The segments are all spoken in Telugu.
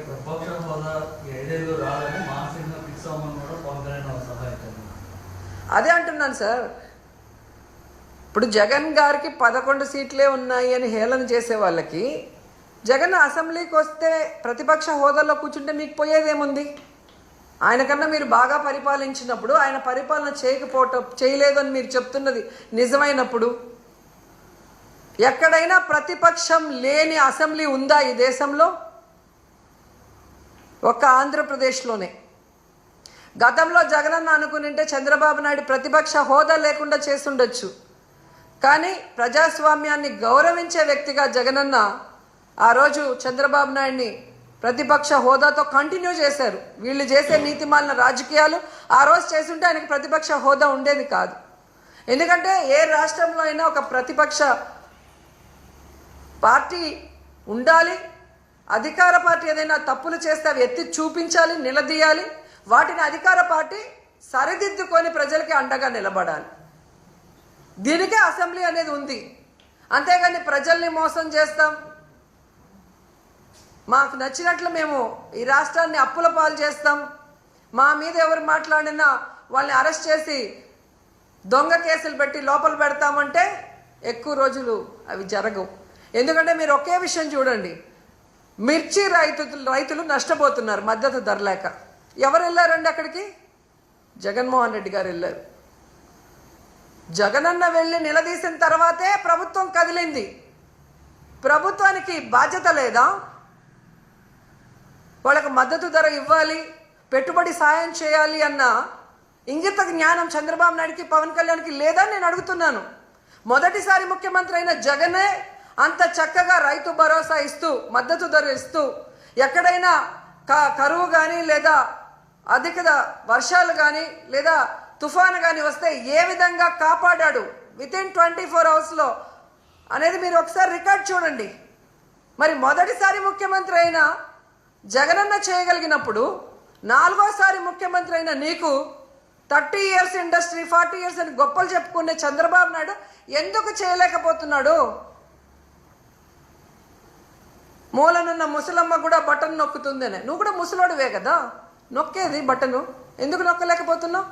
ప్రతిపక్ష హోదా ఐదేళ్ళు రాదని మానసికంగా ఫిక్స్ అవ్వమని కూడా పవన్ కళ్యాణ్ సహాయం. అదే అంటున్నాను సార్. ఇప్పుడు జగన్ గారికి 11 సీట్లే ఉన్నాయి అని హేళన చేసే వాళ్ళకి జగన్ అసెంబ్లీకి వస్తే ప్రతిపక్ష హోదాలో కూర్చుంటే మీకు పోయేదేముంది? ఆయన కన్నా మీరు బాగా పరిపాలించినప్పుడు, ఆయన పరిపాలన చేయలేదు అని మీరు చెప్తున్నది నిజమైనప్పుడు, ఎక్కడైనా ప్రతిపక్షం లేని అసెంబ్లీ ఉందా ఈ దేశంలో? ఒక్క ఆంధ్రప్రదేశ్లోనే. గతంలో జగనన్న అనుకునింటే చంద్రబాబు నాయుడు ప్రతిపక్ష హోదా లేకుండా చేసుండొచ్చు. కానీ ప్రజాస్వామ్యాన్ని గౌరవించే వ్యక్తిగా జగనన్న ఆ రోజు చంద్రబాబు నాయుడిని ప్రతిపక్ష హోదాతో కంటిన్యూ చేశారు. వీళ్ళు చేసే నీతిమాలిన రాజకీయాలు ఆ రోజు చేసుంటే ఆయనకు ప్రతిపక్ష హోదా ఉండేది కాదు. ఎందుకంటే ఏ రాష్ట్రంలో అయినా ఒక ప్రతిపక్ష పార్టీ ఉండాలి. అధికార పార్టీ ఏదైనా తప్పులు చేస్తే అవి ఎత్తి చూపించాలి, నిలదీయాలి. వాటిని అధికార పార్టీ సరిదిద్దుకొని ప్రజలకి అండగా నిలబడాలి. దీనికే అసెంబ్లీ అనేది ఉంది. అంతేగాని ప్రజల్ని మోసం చేస్తాం, మాకు నచ్చినట్లు మేము ఈ రాష్ట్రాన్ని అప్పుల పాలు చేస్తాం, మా మీద ఎవరు మాట్లాడినా వాళ్ళని అరెస్ట్ చేసి దొంగ కేసులు పెట్టి లోపల పెడతామంటే ఎక్కువ రోజులు అవి జరగవు. ఎందుకంటే మీరు ఒకే విషయం చూడండి, మిర్చి రైతులు నష్టపోతున్నారు మద్దతు ధర లేక. ఎవరు వెళ్ళారండి అక్కడికి? జగన్మోహన్ రెడ్డి గారు వెళ్ళారు. జగనన్న వెళ్ళి నిలదీసిన తర్వాతే ప్రభుత్వం కదిలింది. ప్రభుత్వానికి బాధ్యత లేదా? వాళ్ళకు మద్దతు ధర ఇవ్వాలి, పెట్టుబడి సాయం చేయాలి అన్న ఇంగిత జ్ఞానం చంద్రబాబు నాయుడికి, పవన్ కళ్యాణ్కి లేదా నేను అడుగుతున్నాను. మొదటిసారి ముఖ్యమంత్రి అయిన జగనే అంత చక్కగా రైతు భరోసా ఇస్తూ, మద్దతు ధర ఇస్తూ, ఎక్కడైనా కరువు కానీ లేదా అధిక వర్షాలు కానీ లేదా తుఫాను కానీ వస్తే ఏ విధంగా కాపాడాడు వితిన్ 24 అవర్స్లో అనేది మీరు ఒకసారి రికార్డ్ చూడండి. మరి మొదటిసారి ముఖ్యమంత్రి అయిన జగనన్న చేయగలిగినప్పుడు 4వసారి ముఖ్యమంత్రి అయిన నీకు 30 ఇయర్స్ ఇండస్ట్రీ, 40 ఇయర్స్ అని గొప్పలు చెప్పుకునే చంద్రబాబు నాయుడు ఎందుకు చేయలేకపోతున్నాడు? మూలనున్న ముసలమ్మ కూడా బటన్ నొక్కుతుందనే. నువ్వు కూడా ముసలోడివే కదా, నొక్కేది బటను, ఎందుకు నొక్కలేకపోతున్నావు?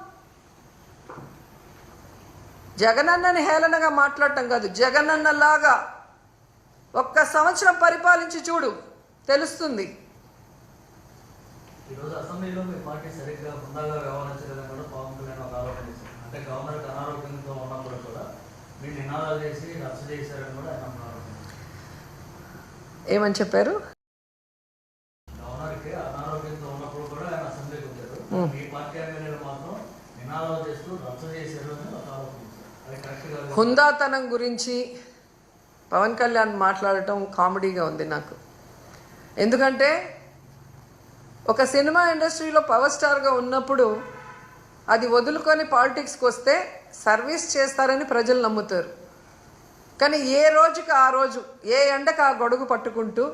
జగనన్నని హేళనగా మాట్లాడటం కాదు, జగనన్నలాగా ఒక్క సంవత్సరం పరిపాలించి చూడు, తెలుస్తుంది. ఈరోజు అసెంబ్లీలో మీ పార్టీ సరిగ్గా హుందాగా వ్యవహరించలేదని కూడా పవన్ కళ్యాణ్ ఒక ఆరోపణ చేశారు. అంటే గవర్నర్కి అనారోగ్యంతో ఉన్నప్పుడు కూడా మీరు నినాదాలు చేసి రచ్చ చేశారని కూడా ఆయన అన్నారు. ఏమని చెప్పారు? గవర్నర్కి అనారోగ్యంతో ఉన్నప్పుడు కూడా ఆయన అసెంబ్లీకి వచ్చారు, మీ పార్టీ ఎమ్మెల్యేలు మాత్రం నినాదాలు చేస్తూ రచ్చ చేశారు అని ఒక ఆరోపణ చేశారు. అది కరెక్ట్ కాదు. హుందాతనం గురించి పవన్ కళ్యాణ్ మాట్లాడటం కామెడీగా ఉంది నాకు. ఎందుకంటే ఒక సినిమా ఇండస్ట్రీలో పవర్ స్టార్గా ఉన్నప్పుడు అది వదులుకొని పాలిటిక్స్కి వస్తే సర్వీస్ చేస్తారని ప్రజలు నమ్ముతారు. కానీ ఏ రోజుకి ఆ రోజు, ఏ ఎండకు ఆ గొడుగు పట్టుకుంటూ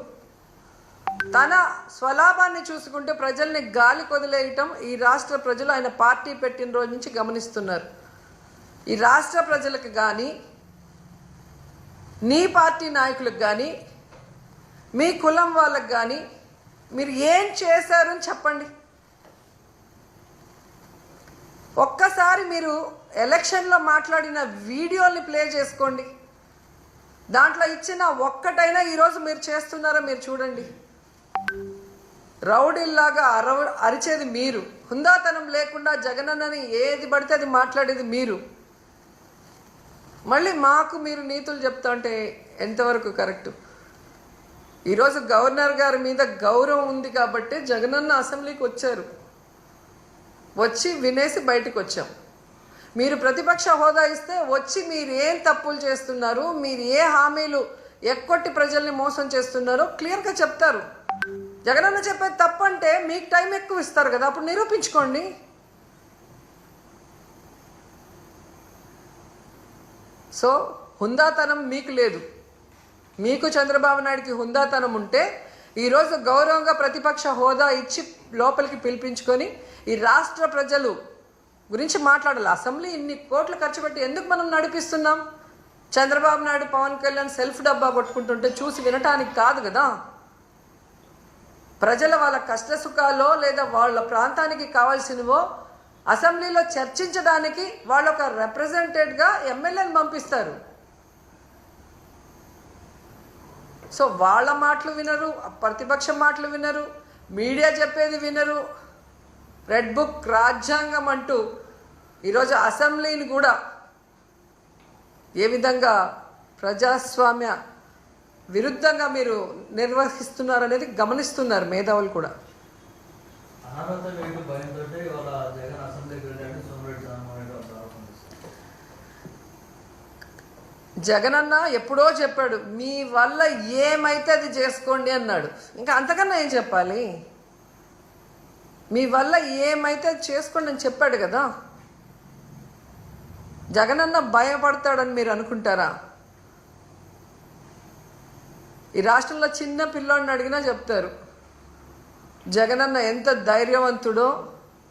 తన స్వలాభాన్ని చూసుకుంటూ ప్రజల్ని గాలి కొదిలేయటం ఈ రాష్ట్ర ప్రజలు ఆయన పార్టీ పెట్టిన రోజు నుంచి గమనిస్తున్నారు. ఈ రాష్ట్ర ప్రజలకు కానీ, నీ పార్టీ నాయకులకు కానీ, మీ కులం వాళ్ళకు కానీ మీరు ఏం చేశారని చెప్పండి. ఒక్కసారి మీరు ఎలక్షన్లో మాట్లాడిన వీడియోని ప్లే చేసుకోండి. దాంట్లో ఇచ్చిన ఒక్కటైనా ఈరోజు మీరు చేస్తున్నారో మీరు చూడండి. రౌడీల్లాగా అరిచేది మీరు, హుందాతనం లేకుండా జగనన్నని ఏది పడితే అది మాట్లాడేది మీరు. మళ్ళీ మాకు మీరు నీతులు చెప్తా అంటే ఎంతవరకు కరెక్టు? ఈరోజు గవర్నర్ గారి మీద గౌరవం ఉంది కాబట్టి జగనన్న అసెంబ్లీకి వచ్చారు, వచ్చి వినేసి బయటకు వచ్చాం. మీరు ప్రతిపక్ష హోదా ఇస్తే వచ్చి మీరు ఏం తప్పులు చేస్తున్నారు, మీరు ఏ హామీలు ఎక్కొట్టి ప్రజల్ని మోసం చేస్తున్నారో క్లియర్గా చెప్తారు. జగనన్న చెప్పేది తప్పంటే మీకు టైం ఎక్కువ ఇస్తారు కదా, అప్పుడు నిరూపించుకోండి. సో హుందాతనం మీకు లేదు. మీకు చంద్రబాబు నాయుడికి హుందాతనం ఉంటే ఈరోజు గౌరవంగా ప్రతిపక్ష హోదా ఇచ్చి లోపలికి పిలిపించుకొని ఈ రాష్ట్ర ప్రజలు గురించి మాట్లాడాలి. అసెంబ్లీ ఇన్ని కోట్లు ఖర్చు పెట్టి ఎందుకు మనం నడిపిస్తున్నాం? చంద్రబాబు నాయుడు, పవన్ కళ్యాణ్ సెల్ఫ్ డబ్బా కొట్టుకుంటుంటే చూసి వినటానికి కాదు కదా. ప్రజల వాళ్ళ కష్ట సుఖాలో లేదా వాళ్ళ ప్రాంతానికి కావాల్సినవో అసెంబ్లీలో చర్చించడానికి వాళ్ళు ఒక రిప్రజెంటేటివ్గా ఎమ్మెల్యేని పంపిస్తారు. సో వాళ్ళ మాటలు వినరు, ప్రతిపక్షం మాటలు వినరు, మీడియా చెప్పేది వినరు. రెడ్ బుక్ రాజ్యాంగం అంటూ ఈరోజు అసెంబ్లీని కూడా ఏ విధంగా ప్రజాస్వామ్య విరుద్ధంగా మీరు నిర్వహిస్తున్నారనేది గమనిస్తున్నారు మేధావులు కూడా. అనారోగ్య వేటు భయంతో ఇవాళ జగన్ అసెంబ్లీకి వెళ్ళాడు సోమిరెడ్డి చంద్రబాబు నాయుడు ఆరోపణ చేశారు. జగన్ అన్న ఎప్పుడో చెప్పాడు, మీ వల్ల ఏమైతే అది చేసుకోండి అన్నాడు. ఇంకా అంతకన్నా ఏం చెప్పాలి? మీ వల్ల ఏమైతే అది చేసుకోండి అని చెప్పాడు కదా. జగన్ అన్న భయపడతాడని మీరు అనుకుంటారా? ఈ రాష్ట్రంలో చిన్న పిల్లోడిని అడిగినా చెప్తారు జగనన్న ఎంత ధైర్యవంతుడో,